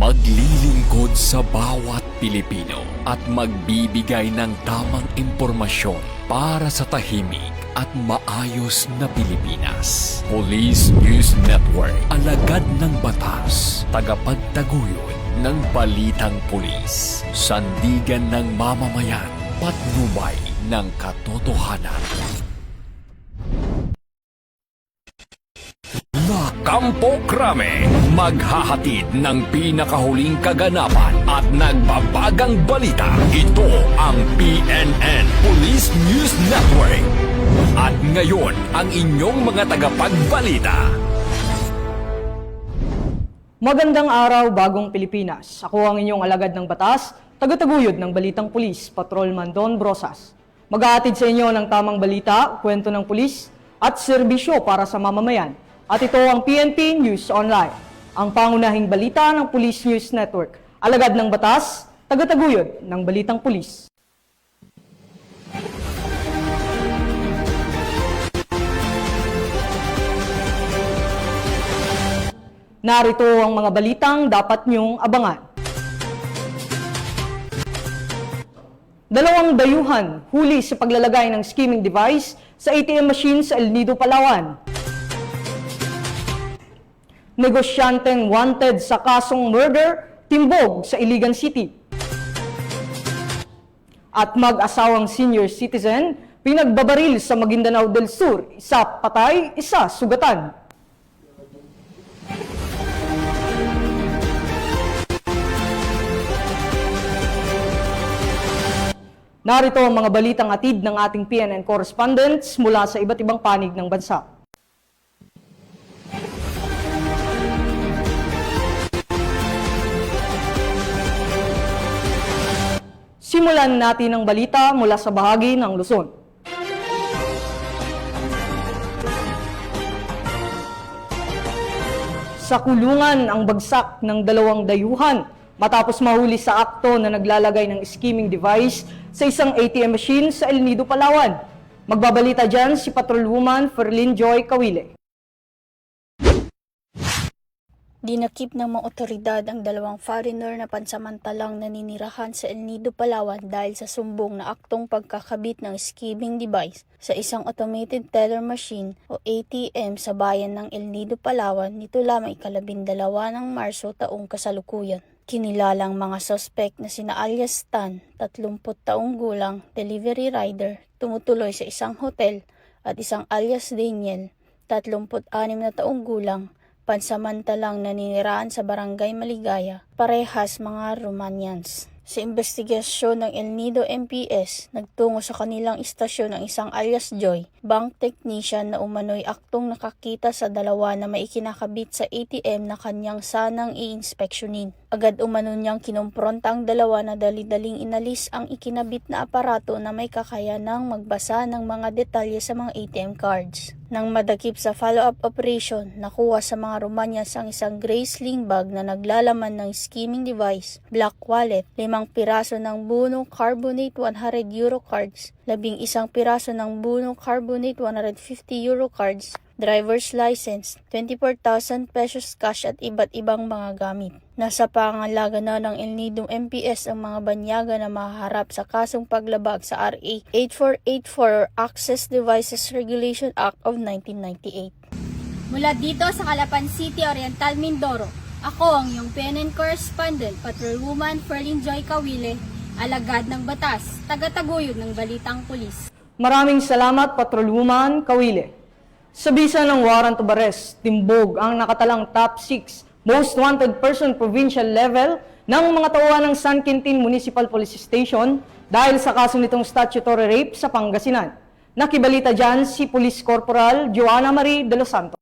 Maglilingkod sa bawat Pilipino at magbibigay ng tamang impormasyon para sa tahimik at maayos na Pilipinas. Police News Network, alagad ng batas, tagapagtaguyod ng balitang pulis, sandigan ng mamamayan, patnubay ng katotohanan. La Campo Crame, maghahatid ng pinakahuling kaganapan at nagbabagang balita. Ito ang PNN Police News Network. At ngayon, ang inyong mga tagapagbalita. Magandang araw, bagong Pilipinas. Ako ang inyong alagad ng batas, tagataguyod ng Balitang Pulis, Patrolman Don Brosas. Maghahatid sa inyo ng tamang balita, kwento ng pulis, at serbisyo para sa mamamayan. At ito ang PNP News Online, ang pangunahing balita ng Police News Network. Alagad ng batas, tagataguyod ng Balitang Pulis. Narito ang mga balitang dapat niyong abangan. Dalawang dayuhan huli sa paglalagay ng skimming device sa ATM machine sa El Nido, Palawan. Negosyanteng wanted sa kasong murder, timbog sa Iligan City. At mag-asawang senior citizen, pinagbabaril sa Maguindanao del Sur, isa patay, isa sugatan. Narito ang mga balitang atid ng ating PNN correspondents mula sa iba't ibang panig ng bansa. Simulan natin ang balita mula sa bahagi ng Luzon. Sa kulungan ang bagsak ng dalawang dayuhan matapos mahuli sa akto na naglalagay ng skimming device sa isang ATM machine sa El Nido, Palawan. Magbabalita dyan si Patrolwoman Ferlyn Joy Kawile. Dinakip ng mga otoridad ang dalawang foreigner na pansamantalang naninirahan sa El Nido, Palawan dahil sa sumbong na aktong pagkakabit ng skimming device sa isang automated teller machine o ATM sa bayan ng El Nido, Palawan nito lamang ika-12 ng Marso taong kasalukuyan. Kinilalang mga suspect na sina alias Tan, 30 taong gulang, delivery rider, tumutuloy sa isang hotel at isang alias Daniel, 36 na taong gulang, pansamantalang naninirahan sa Barangay Maligaya, parehas mga Romanians. Sa investigasyon ng El Nido MPS, nagtungo sa kanilang istasyon ang isang alias Joy, bank technician na umano'y aktong nakakita sa dalawa na may ikinakabit sa ATM na kanyang sanang i-inspeksyonin. Agad umano niyang kinumpronta ang dalawa na dali-daling inalis ang ikinabit na aparato na may kakayanang magbasa ng mga detalye sa mga ATM cards. Nang madakip sa follow-up operation, nakuha sa mga Romanians ang isang gray sling bag na naglalaman ng skimming device, black wallet, 5 piraso ng Buno Carbonate 100 euro cards, 11 piraso ng Buno Carbonate 150 euro cards, driver's license, 24,000 pesos cash at iba't ibang mga gamit. Nasa pangangalaga na ng El Nido MPS ang mga banyaga na mahaharap sa kasong paglabag sa RA 8484 or Access Devices Regulation Act of 1998. Mula dito sa Calapan City, Oriental, Mindoro, ako ang iyong PNN correspondent, Patrolwoman Ferlyn Joy Kawile, alagad ng batas, tagataguyod ng Balitang Pulis. Maraming salamat, Patrolwoman Kawile. Sa bisa ng warrant of arrest, timbog ang nakatalang top 6 most wanted person provincial level ng mga tauhan ng San Quintin Municipal Police Station dahil sa kaso nitong statutory rape sa Pangasinan. Nakibalita dyan si Police Corporal Joanna Marie de los Santos.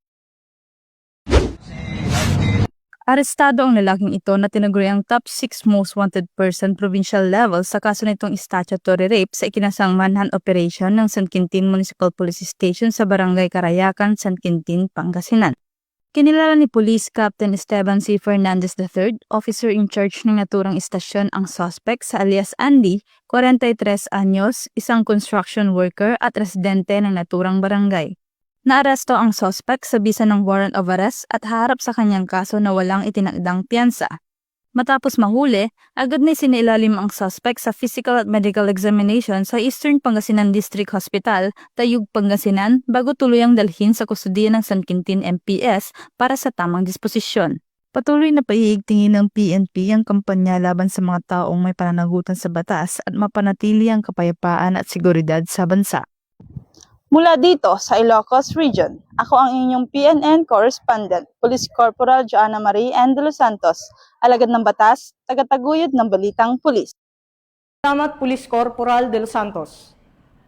Arestado ang lalaking ito na tinaguri ang top 6 most wanted person provincial level sa kaso nitong statutory rape sa ikinasang manhunt operation ng San Quintin Municipal Police Station sa Barangay Carayacan, San Quintin, Pangasinan. Kinilala ni Police Captain Esteban C. Fernandez III, officer in charge ng naturang istasyon ang suspect sa alias Andy, 43 anyos, isang construction worker at residente ng naturang barangay. Naaresto ang suspect sa bisa ng warrant of arrest at harap sa kanyang kaso na walang itinakdang piyansa. Matapos mahuli, agad na sinailalim ang suspect sa physical at medical examination sa Eastern Pangasinan District Hospital, Tayug, Pangasinan, bago tuluyang dalhin sa kustudiya ng San Quintin MPS para sa tamang disposisyon. Patuloy na paiigtingin ng PNP ang kampanya laban sa mga taong may pananagutan sa batas at mapanatili ang kapayapaan at seguridad sa bansa. Mula dito sa Ilocos Region, ako ang inyong PNN correspondent, Police Corporal Joanna Marie N. De Los Santos, alagad ng batas, tagataguyod ng Balitang Pulis. Salamat, Police Corporal De Los Santos.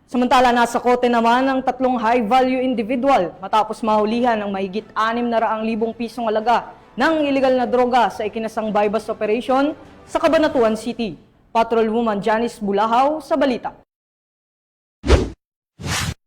Samantala, nasa kote naman ang 3 high-value individual matapos mahulihan ng mahigit 600,000 pisong alaga ng iligal na droga sa ikinasang bypass operation sa Cabanatuan City. Patrolwoman Janice Bulahaw sa balita.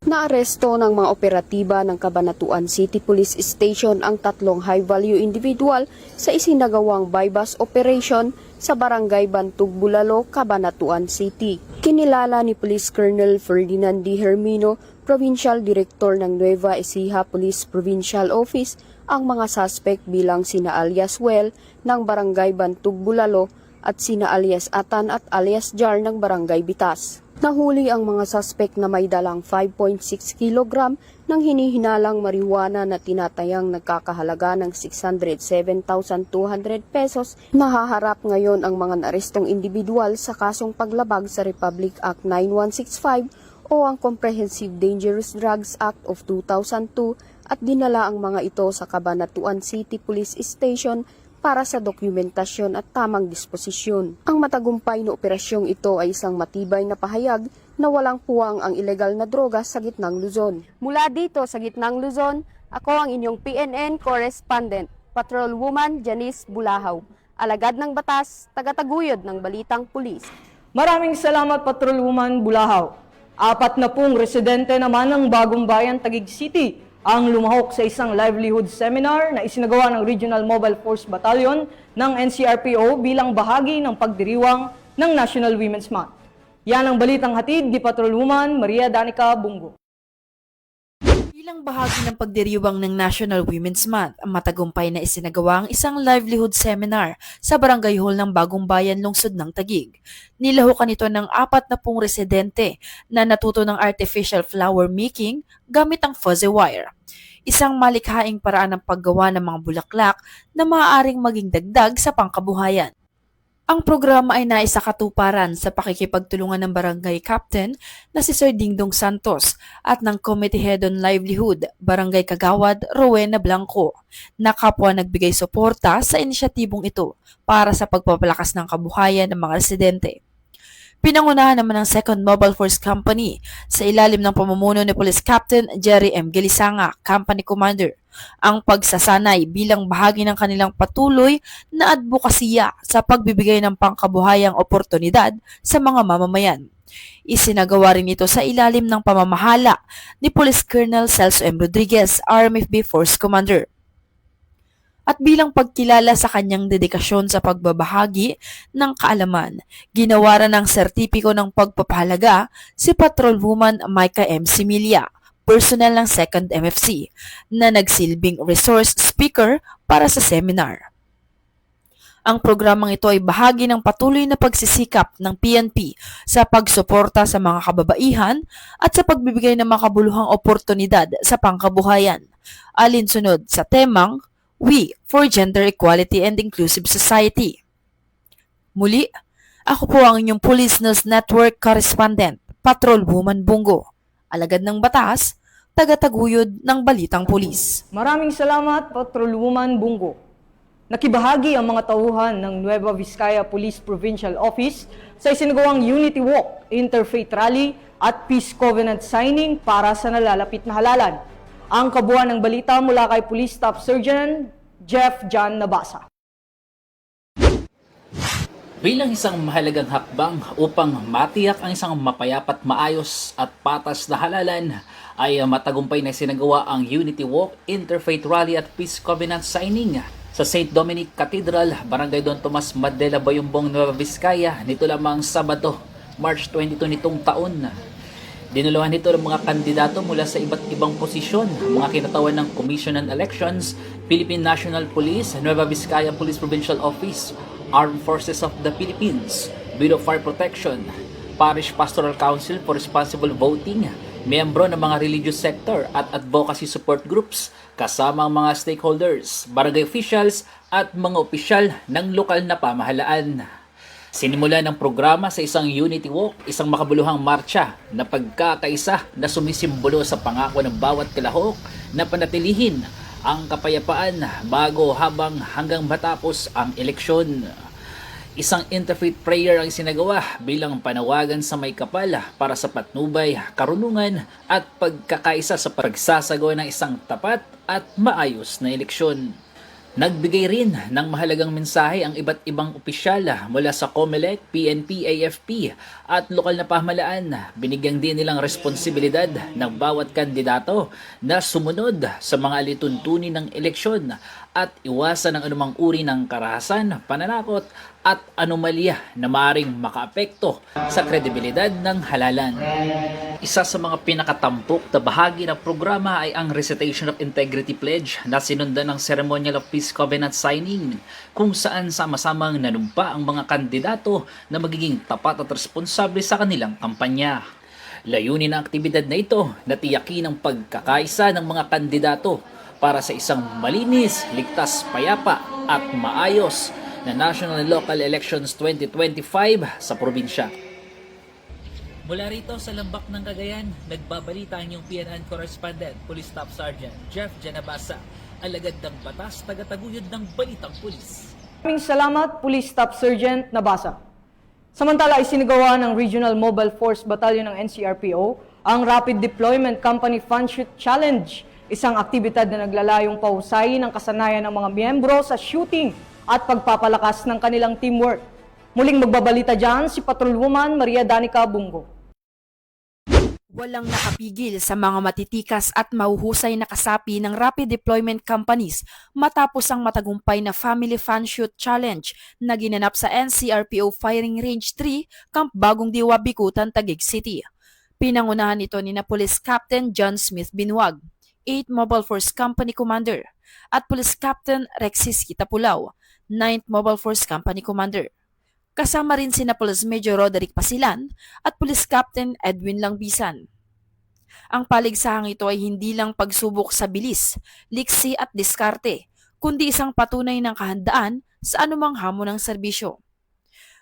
Naaresto ng mga operatiba ng Cabanatuan City Police Station ang 3 high-value individual sa isinagawang bypass operation sa Barangay Bantug, Bulalo, Cabanatuan City. Kinilala ni Police Colonel Ferdinand D. Hermino, Provincial Director ng Nueva Ecija Police Provincial Office, ang mga suspect bilang sina alias Well ng Barangay Bantug, Bulalo at sina alias Atan at alias Jar ng Barangay Bitas. Nahuli ang mga suspect na may dalang 5.6 kg ng hinihinalang marijuana na tinatayang nagkakahalaga ng 607,200 pesos. Nahaharap ngayon ang mga naarestong individual sa kasong paglabag sa Republic Act 9165 o ang Comprehensive Dangerous Drugs Act of 2002 at dinala ang mga ito sa Cabanatuan City Police Station para sa dokumentasyon at tamang disposisyon. Ang matagumpay na operasyong ito ay isang matibay na pahayag na walang puwang ang ilegal na droga sa gitnang Luzon. Mula dito sa gitnang Luzon, ako ang inyong PNN correspondent, Patrolwoman Janice Bulahaw, alagad ng batas, tagataguyod ng Balitang Pulis. Maraming salamat, Patrolwoman Bulahaw. 40 residente naman ng Bagong Bayan, Taguig City ang lumahok sa isang livelihood seminar na isinagawa ng Regional Mobile Force Battalion ng NCRPO bilang bahagi ng pagdiriwang ng National Women's Month. Yan ang balitang hatid ni Patrolwoman Maria Danica Bungo. Bilang bahagi ng pagdiriwang ng National Women's Month, ang matagumpay na isinagawa ang isang livelihood seminar sa Barangay Hall ng Bagong Bayan, Lungsod ng Taguig. Nilahukan ito ng 40 residente na natuto ng artificial flower making gamit ang fuzzy wire. Isang malikhaing paraan ng paggawa ng mga bulaklak na maaaring maging dagdag sa pangkabuhayan. Ang programa ay naisakatuparan sa pakikipagtulungan ng barangay captain na si Sir Dingdong Santos at ng Committee Head on Livelihood, Barangay Kagawad, Rowena Blanco, na kapwa nagbigay suporta sa inisyatibong ito para sa pagpapalakas ng kabuhayan ng mga residente. Pinangunahan naman ng 2nd Mobile Force Company sa ilalim ng pamumuno ni Police Captain Jerry M. Gelisanga, Company Commander, ang pagsasanay bilang bahagi ng kanilang patuloy na advokasya sa pagbibigay ng pangkabuhayang oportunidad sa mga mamamayan. Isinagawa rin ito sa ilalim ng pamamahala ni Police Colonel Celso M. Rodriguez, RMFB Force Commander. At bilang pagkilala sa kanyang dedikasyon sa pagbabahagi ng kaalaman, ginawaran ng sertipiko ng pagpapahalaga si Patrolwoman Micah M. Similia, personnel ng 2nd MFC, na nagsilbing resource speaker para sa seminar. Ang programang ito ay bahagi ng patuloy na pagsisikap ng PNP sa pagsuporta sa mga kababaihan at sa pagbibigay ng makabuluhang oportunidad sa pangkabuhayan, alinsunod sa temang We for Gender Equality and Inclusive Society. Muli, ako po ang inyong Police News Network Correspondent, Patrolwoman Bungo, alagad ng batas, tagataguyod ng Balitang Pulis. Maraming salamat, Patrolwoman Bungo. Nakibahagi ang mga tauhan ng Nueva Vizcaya Police Provincial Office sa isinagawang Unity Walk, Interfaith Rally at Peace Covenant Signing para sa nalalapit na halalan. Ang kabuuan ng balita mula kay Police Staff Sergeant Jeff John Nabasa. Bilang isang mahalagang hakbang upang matiyak ang isang mapayapat, maayos at patas na halalan, ay matagumpay na sinagawa ang Unity Walk, Interfaith Rally at Peace Covenant Signing sa St. Dominic Cathedral, Barangay Don Tomas, Madela, Bayumbong, Nueva Vizcaya nito lamang Sabado, March 22 nitong taon. Dinuluhan nito ng mga kandidato mula sa iba't ibang posisyon, mga kinatawan ng Commission on Elections, Philippine National Police, Nueva Vizcaya Police Provincial Office, Armed Forces of the Philippines, Bureau of Fire Protection, Parish Pastoral Council for Responsible Voting, miyembro ng mga religious sector at advocacy support groups, kasama ang mga stakeholders, barangay officials at mga opisyal ng lokal na pamahalaan. Sinimula ng programa sa isang Unity Walk, isang makabuluhang marcha na pagkakaisa na sumisimbolo sa pangako ng bawat kalahok na panatilihin ang kapayapaan bago habang hanggang matapos ang eleksyon. Isang interfaith prayer ang isinagawa bilang panawagan sa may kapal para sa patnubay, karunungan at pagkakaisa sa pagsasagawa ng isang tapat at maayos na eleksyon. Nagbigay rin ng mahalagang mensahe ang iba't ibang opisyal mula sa COMELEC, PNP, AFP at lokal na pamahalaan. Binigyan din nilang responsibilidad ng bawat kandidato na sumunod sa mga alituntunin ng eleksyon at iwasan ang anumang uri ng karahasan, pananakot at anomalya na maaaring makaapekto sa kredibilidad ng halalan. Isa sa mga pinakatampok na bahagi ng programa ay ang Recitation of Integrity Pledge na sinundan ng Ceremonial of Peace Covenant Signing, kung saan sama-samang nanumpa ang mga kandidato na magiging tapat at responsable sa kanilang kampanya. Layunin ng aktibidad na ito na tiyakin ang pagkakaisa ng mga kandidato para sa isang malinis, ligtas, payapa at maayos na National and Local Elections 2025 sa probinsya. Mula rito sa Lambak ng Cagayan, nagbabalita ang iyong PNN correspondent, Police Staff Sergeant Jeff Janabasa, alagad ng batas, tagataguyod ng Balitang Pulis. Maraming salamat, Police Staff Sergeant Nabasa. Samantala, isinagawa ng Regional Mobile Force Battalion ng NCRPO ang Rapid Deployment Company Fun Shoot Challenge, isang aktibidad na naglalayong pahusayin ang kasanayan ng mga miyembro sa shooting at pagpapalakas ng kanilang teamwork. Muling magbabalita dyan si Patrolwoman Maria Danica Bungo. Walang nakapigil sa mga matitikas at mahuhusay na kasapi ng Rapid Deployment Companies matapos ang matagumpay na Family Fun Shoot Challenge na ginanap sa NCRPO Firing Range 3, Camp Bagong Diwa, Bikutan, Taguig City. Pinangunahan ito ni na Police Captain John Smith Binwag, 8th Mobile Force Company Commander, at Police Captain Rexis Kitapulaw, 9th Mobile Force Company Commander. Kasama rin sina Police Major Roderick Pasilan at Police Captain Edwin Langbisan. Ang paligsahang ito ay hindi lang pagsubok sa bilis, liksi at diskarte, kundi isang patunay ng kahandaan sa anumang hamon ng serbisyo.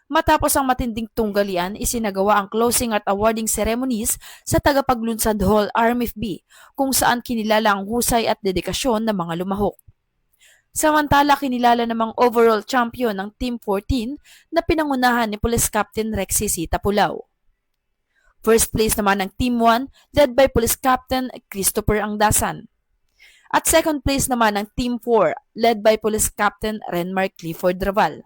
Matapos ang matinding tunggalian, isinagawa ang closing at awarding ceremonies sa Tagapaglunsad Hall RMFB, kung saan kinilala ang husay at dedikasyon ng mga lumahok. Samantala, kinilala namang overall champion ng Team 14 na pinangunahan ni Police Captain Rexy Tapulaw. First place naman ng Team 1 led by Police Captain Christopher Angdasan. At second place naman ng Team 4 led by Police Captain Renmark Clifford Raval.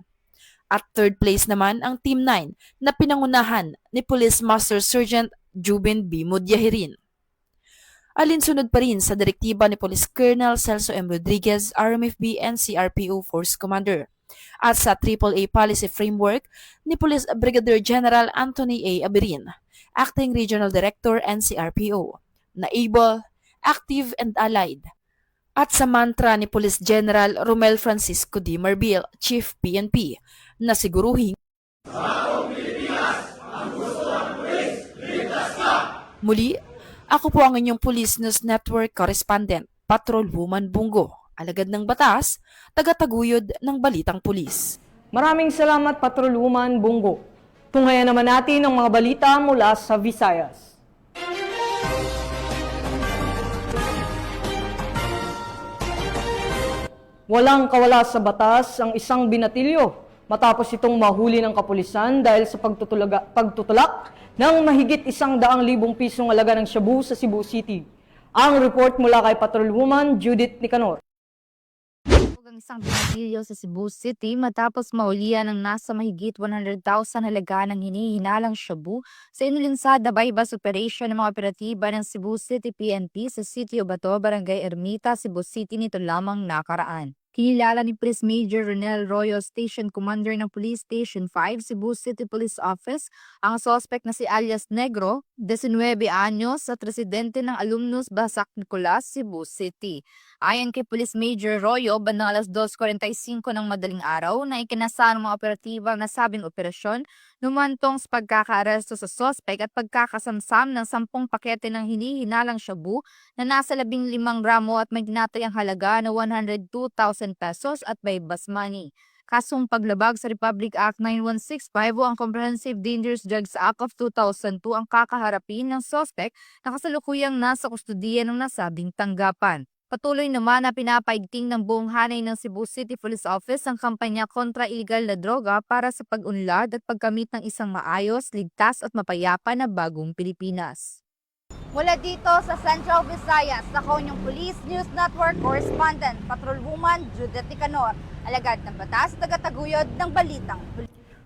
At third place naman ang Team 9 na pinangunahan ni Police Master Sergeant Juben B. Mudyahirin. Alinsunod pa rin sa direktiba ni Police Colonel Celso M. Rodriguez, RMFB NCRPO Force Commander, at sa AAA Policy Framework ni Police Brigadier General Anthony A. Abirin, Acting Regional Director NCRPO, na able, active and allied, at sa mantra ni Police General Romel Francisco D. Marbil, Chief PNP, na siguruhin muli. Ako po ang inyong Police News Network Correspondent, Patrolwoman Bungo, alagad ng batas, tagataguyod ng Balitang Pulis. Maraming salamat, Patrolwoman Bungo. Tunghayan naman natin ang mga balita mula sa Visayas. Walang kawala sa batas ang isang binatilyo matapos itong mahuli ng kapulisan dahil sa pagtutulak ng mahigit 100,000 pisong halaga ng shabu sa Cebu City. Ang report mula kay Patrolwoman Judith Nicanor. Ang isang binatilyo sa Cebu City matapos maulian ng nasa mahigit 100,000 halaga ng hinihinalang shabu sa inulinsada bypass operation ng mga operatiba ng Cebu City PNP sa City of Bato, Barangay Ermita, Cebu City nito lamang nakaraan. Kinilala ni Police Major Ronel Royo, Station Commander ng Police Station 5, Cebu City Police Office, ang suspect na si alias Negro, 19 anyos, at residente ng Alumnus Basak Nicolas, Cebu City. Ayon kay Police Major Royo, bandang alas 2:45 ng madaling araw na ikinasa ng mga operatibang nasabing operasyon, numantong sa pagkakaaresto sa suspect at pagkakasamsam ng 10 pakete ng hinihinalang shabu na nasa 15 gramo at may tinatayang halaga na 102,000 pesos at by basmani. Kasong paglabag sa Republic Act 9165 o ang Comprehensive Dangerous Drugs Act of 2002 ang kakaharapin ng suspect na kasalukuyang nasa kustudiya ng nasabing tanggapan. Patuloy naman na pinapaigting ng buong hanay ng Cebu City Police Office ang kampanya kontra illegal na droga para sa pag-unlad at pagkamit ng isang maayos, ligtas at mapayapa na bagong Pilipinas. Mula dito sa Central Visayas, ako yung Police News Network Correspondent, Patrolwoman Judith Nicanor, alagad ng batas, tagataguyod ng balitang.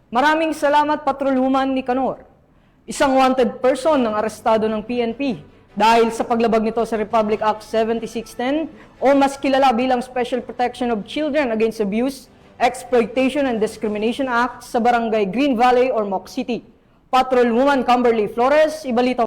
Maraming salamat, Patrolwoman Nicanor. Isang wanted person ang arestado ng PNP dahil sa paglabag nito sa Republic Act 7610 o mas kilala bilang Special Protection of Children Against Abuse, Exploitation and Discrimination Act sa Barangay Green Valley or Moc City. Patrolwoman Kimberly Flores, ibalita.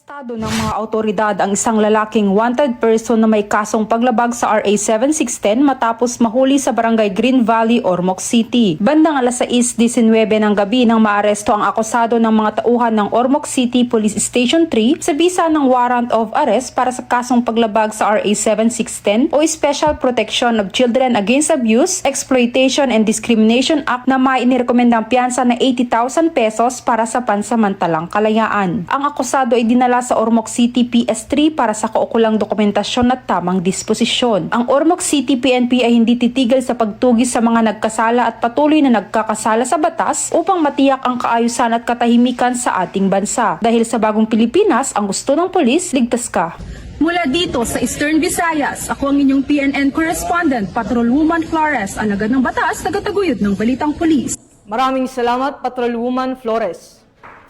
Arestado ng mga autoridad ang isang lalaking wanted person na may kasong paglabag sa RA 7610 matapos mahuli sa Barangay Green Valley or Moc City. Bandang alas 6:19 ng gabi nang maaresto ang akusado ng mga tauhan ng Ormoc City Police Station 3 sa bisa ng warrant of arrest para sa kasong paglabag sa RA 7610 o Special Protection of Children Against Abuse, Exploitation and Discrimination Act na may inirekomendang piyansa na 80,000 pesos para sa pansamantalang kalayaan. Ang akusado ay dinala sa Ormoc City PS3 para sa kaukulang dokumentasyon at tamang disposisyon. Ang Ormoc City PNP ay hindi titigil sa pagtugis sa mga nagkasala at patuloy na nagkakasala sa batas upang matiyak ang kaayusan at katahimikan sa ating bansa. Dahil sa bagong Pilipinas, ang gusto ng pulis, ligtas ka. Mula dito sa Eastern Visayas, ako ang inyong PNN Correspondent, Patrolwoman Flores, alagad ng batas, tagataguyod ng balitang pulis. Maraming salamat, Patrolwoman Flores.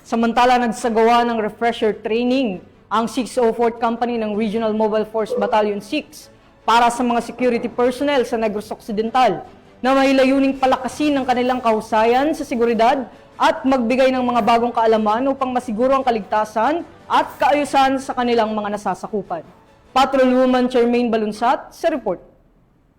Samantala, nagsagawa ng refresher training ang 604th Company ng Regional Mobile Force Battalion 6 para sa mga security personnel sa Negros Occidental na may layuning palakasin ang kanilang kahusayan sa seguridad at magbigay ng mga bagong kaalaman upang masiguro ang kaligtasan at kaayusan sa kanilang mga nasasakupan. Patrolwoman Charmaine Balunsat sa report.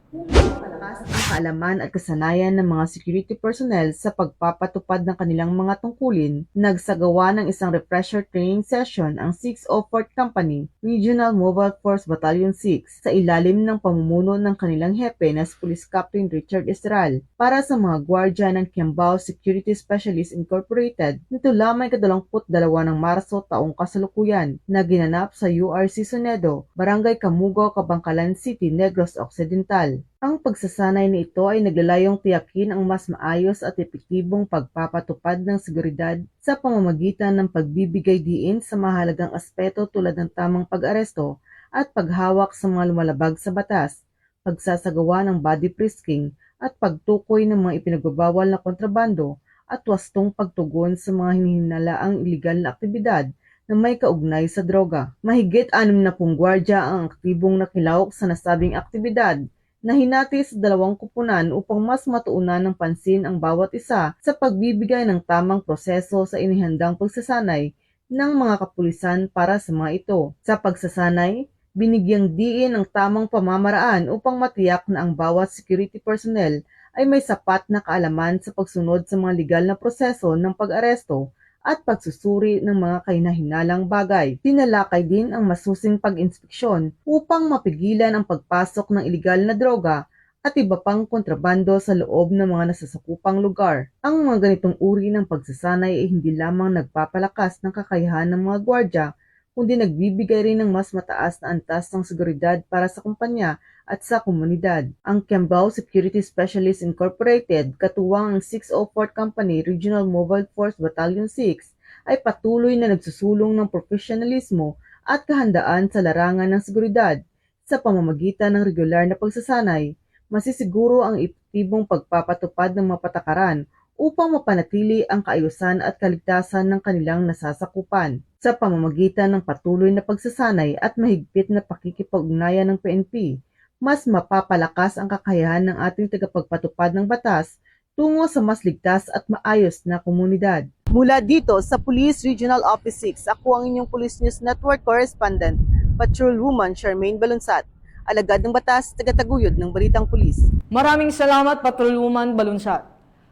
Palakas ang kaalaman at kasanayan ng mga security personnel sa pagpapatupad ng kanilang mga tungkulin, nagsagawa ng isang refresher training session ang 604th Company, Regional Mobile Force Battalion 6 sa ilalim ng pamumuno ng kanilang hepe na si Police Captain Richard Estral para sa mga gwardya ng Kiambao Security Specialist Incorporated nito lamang 22 ng Marso taong kasalukuyan na ginanap sa URC Sonedo, Barangay Camugo, Cabangcalan City, Negros Occidental. Ang pagsasanay na ito ay naglalayong tiyakin ang mas maayos at epektibong pagpapatupad ng seguridad sa pamamagitan ng pagbibigay diin sa mahalagang aspeto tulad ng tamang pag-aresto at paghawak sa mga lumalabag sa batas, pagsasagawa ng body frisking at pagtukoy ng mga ipinagbabawal na kontrabando at wastong pagtugon sa mga hinihinalaang iligal na aktibidad na may kaugnay sa droga. Mahigit 60 gwardya ang aktibong nakilahok sa nasabing aktibidad na hinati sa 2 kupunan upang mas matuunan ng pansin ang bawat isa sa pagbibigay ng tamang proseso sa inihandang pagsasanay ng mga kapulisan para sa mga ito. Sa pagsasanay, binigyang diin ang tamang pamamaraan upang matiyak na ang bawat security personnel ay may sapat na kaalaman sa pagsunod sa mga legal na proseso ng pag-aresto at pagsusuri ng mga kahinahinalang bagay. Tinalakay din ang masusing pag-inspeksyon upang mapigilan ang pagpasok ng iligal na droga at iba pang kontrabando sa loob ng mga nasasakupang lugar. Ang mga ganitong uri ng pagsasanay ay hindi lamang nagpapalakas ng kakayahan ng mga gwardya, kundi nagbibigay rin ng mas mataas na antas ng seguridad para sa kumpanya at sa komunidad. Ang Kiambao Security Specialist Incorporated, katuwang ang 604th Company Regional Mobile Force Battalion 6, ay patuloy na nagsusulong ng profesionalismo at kahandaan sa larangan ng seguridad. Sa pamamagitan ng regular na pagsasanay, masisiguro ang epektibong pagpapatupad ng mga patakaran upang mapanatili ang kaayusan at kaligtasan ng kanilang nasasakupan. Sa pamamagitan ng patuloy na pagsasanay at mahigpit na pakikipag-ugnayan ng PNP, mas mapapalakas ang kakayahan ng ating tagapagpatupad ng batas tungo sa mas ligtas at maayos na komunidad. Mula dito sa Police Regional Office 6, ako ang inyong Police News Network Correspondent, Patrolwoman Charmaine Balunsat, alagad ng batas, tagataguyod ng Balitang Pulis. Maraming salamat, Patrolwoman Balunsat.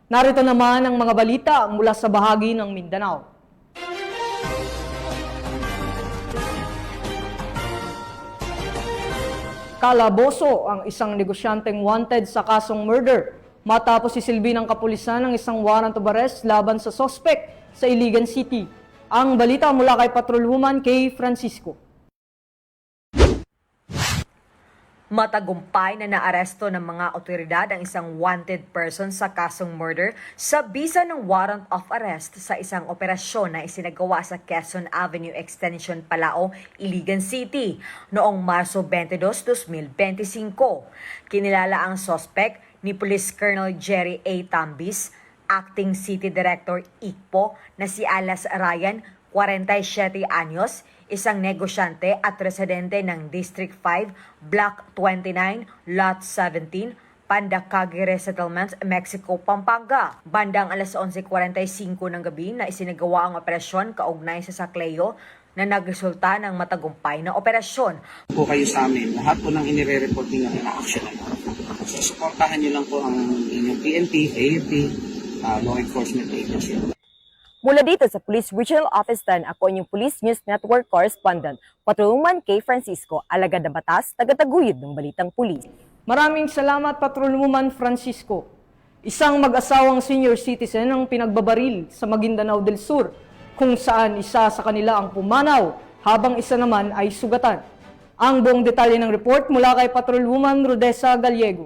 Narito naman ang mga balita mula sa bahagi ng Mindanao. Kalaboso ang isang negosyanteng wanted sa kasong murder matapos isilbi ng kapulisan ng isang warrant of arrest laban sa sospek sa Iligan City. Ang balita mula kay Patrolwoman Kay Francisco. Matagumpay na naaresto ng mga otoridad ang isang wanted person sa kasong murder sa bisa ng warrant of arrest sa isang operasyon na isinagawa sa Quezon Avenue Extension, Palao, Iligan City noong Marso 22, 2025. Kinilala ang suspect ni Police Colonel Jerry A. Tambis, Acting City Director ICPO na si Alas Ryan, 47 anyos, isang negosyante at residente ng District 5, Block 29, Lot 17, Pandacagere Settlement, Mexico, Pampanga. Bandang alas 11:45 ng gabi na isinagawa ang operasyon kaugnay sa Sacleo na nagresulta ng matagumpay na operasyon. Po kayo sa amin, lahat po ng inire-report ninyo ina-action. So, supportahan niyo lang po ang inyong PNP, AFP, law enforcement agency. Mula dito sa Police Regional Office 10, ako yung Police News Network Correspondent, Patrolwoman Kay Francisco, alagad ng batas, tagataguyod ng Balitang Pulis. Maraming salamat, Patrolwoman Francisco. Isang mag-asawang senior citizen ang pinagbabaril sa Maguindanao del Sur, kung saan isa sa kanila ang pumanaw habang isa naman ay sugatan. Ang buong detalye ng report mula kay Patrolwoman Rodessa Gallego.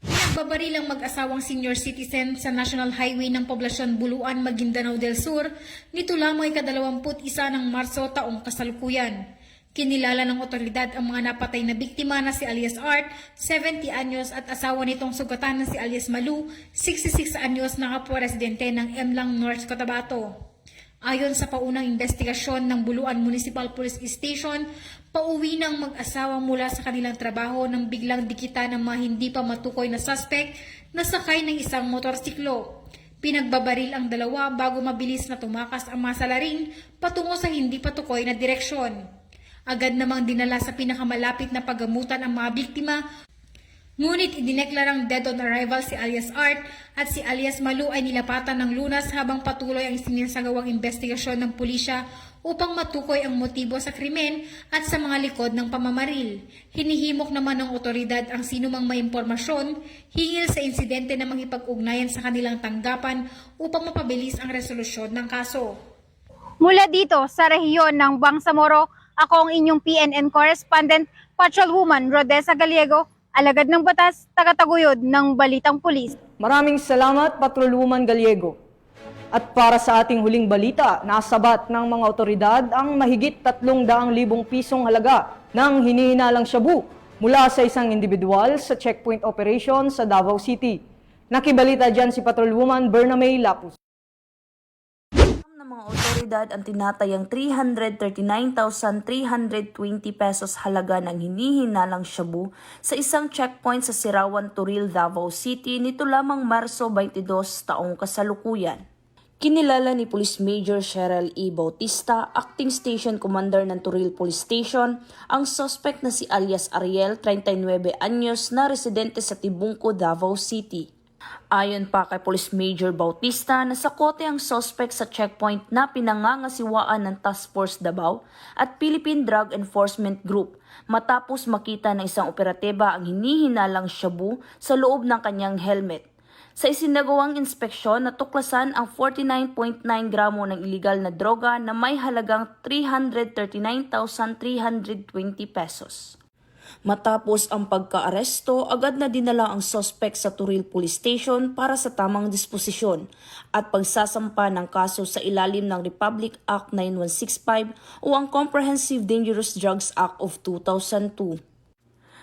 Pinagbabaril ang mag-asawang senior citizen sa National Highway ng Poblasyon Buluan, Maguindanao del Sur nito lamang ika-21 ng Marso taong kasalukuyan. Kinilala ng otoridad ang mga napatay na biktima na si alias Art, 70 anyos at asawa nitong sugatan na si alias Malu, 66 anyos na kapwa residente ng Emlang North Cotabato. Ayon sa paunang investigasyon ng Buluan Municipal Police Station, pauwi ng mag-asawa mula sa kanilang trabaho nang biglang dikita ng mga hindi pa matukoy na suspect na sakay ng isang motorsiklo. Pinagbabaril ang dalawa bago mabilis na tumakas ang mga salarin patungo sa hindi patukoy na direksyon. Agad namang dinala sa pinakamalapit na paggamutan ang mga biktima, ngunit idineklarang dead on arrival si alias Art at si alias Malu ay nilapatan ng lunas habang patuloy ang sinasagawang investigasyon ng pulisya upang matukoy ang motibo sa krimen at sa mga likod ng pamamaril. Hinihimok naman ng otoridad ang sinumang may impormasyon hingil sa insidente na makipag-ugnayan sa kanilang tanggapan upang mapabilis ang resolusyon ng kaso. Mula dito sa rehiyon ng Bangsamoro, ako ang inyong PNN Correspondent, Patrolwoman Rodessa Gallego, alagad ng batas, tagataguyod ng Balitang Pulis. Maraming salamat, Patrolwoman Gallego. At para sa ating huling balita, nasabat ng mga otoridad ang mahigit 300,000 pisong halaga ng hinihinalang shabu mula sa isang individual sa checkpoint operation sa Davao City. Nakibalita dyan si Patrolwoman Berna May Lapus. Ng mga otoridad ang tinatayang 339,320 pesos halaga ng hinihinalang shabu sa isang checkpoint sa Sirawan, Turil, Davao City nito lamang Marso 22 taong kasalukuyan. Kinilala ni Police Major Cheryl E. Bautista, Acting Station Commander ng Turil Police Station, ang suspect na si alias Ariel, 39 anyos na residente sa Tibungco, Davao City. Ayon pa kay Police Major Bautista, nasakote ang suspect sa checkpoint na pinangangasiwaan ng Task Force Davao at Philippine Drug Enforcement Group matapos makita ng isang operatiba ang hinihinalang shabu sa loob ng kanyang helmet. Sa isinagawang inspeksyon, natuklasan ang 49.9 gramo ng iligal na droga na may halagang 339,320 pesos. Matapos ang pagka-aresto, agad na dinala ang suspect sa Turil Police Station para sa tamang disposisyon at pagsasampa ng kaso sa ilalim ng Republic Act 9165 o ang Comprehensive Dangerous Drugs Act of 2002.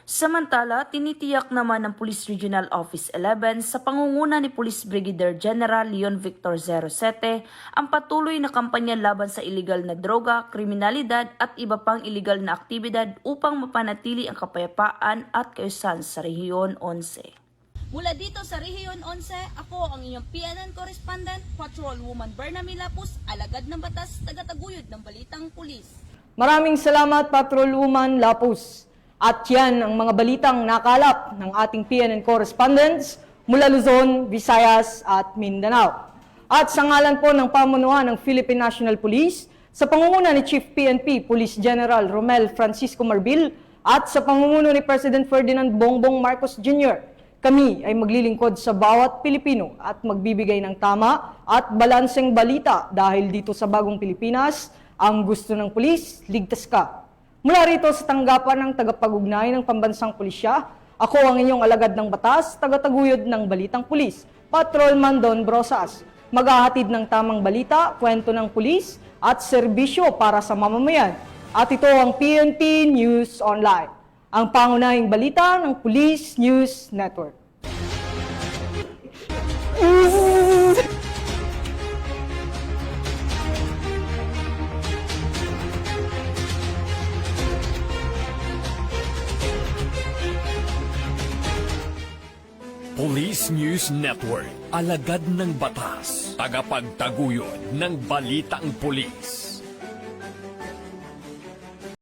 Samantala, tinitiyak naman ng Police Regional Office 11 sa pangunguna ni Police Brigadier General Leon Victor 07 ang patuloy na kampanya laban sa iligal na droga, kriminalidad at iba pang iligal na aktibidad upang mapanatili ang kapayapaan at kaayusan sa Rehiyon 11. Mula dito sa Rehiyon 11, ako ang inyong PNN correspondent, Patrolwoman Bernami Lapus, alagad ng batas, tagataguyod ng Balitang Pulis. Maraming salamat, Patrolwoman Lapus. At yan ang mga balitang nakalap ng ating PNN correspondents mula Luzon, Visayas at Mindanao. At sa ngalan po ng pamunuan ng Philippine National Police, sa pangunguna ni Chief PNP Police General Romel Francisco Marbil at sa pangunguna ni President Ferdinand Bongbong Marcos Jr., kami ay maglilingkod sa bawat Pilipino at magbibigay ng tama at balanseng balita dahil dito sa Bagong Pilipinas, ang gusto ng pulis, ligtas ka. Mula rito sa tanggapan ng tagapag-ugnay ng Pambansang Pulisya, ako ang inyong alagad ng batas, tagataguyod ng Balitang Pulis, Patrolman Don Brosas. Maghahatid ng tamang balita, kwento ng pulis at serbisyo para sa mamamayan. At ito ang PNP News Online, ang pangunahing balita ng Police News Network. Police News Network, alagad ng batas, tagapagtaguyod ng balitang pulis.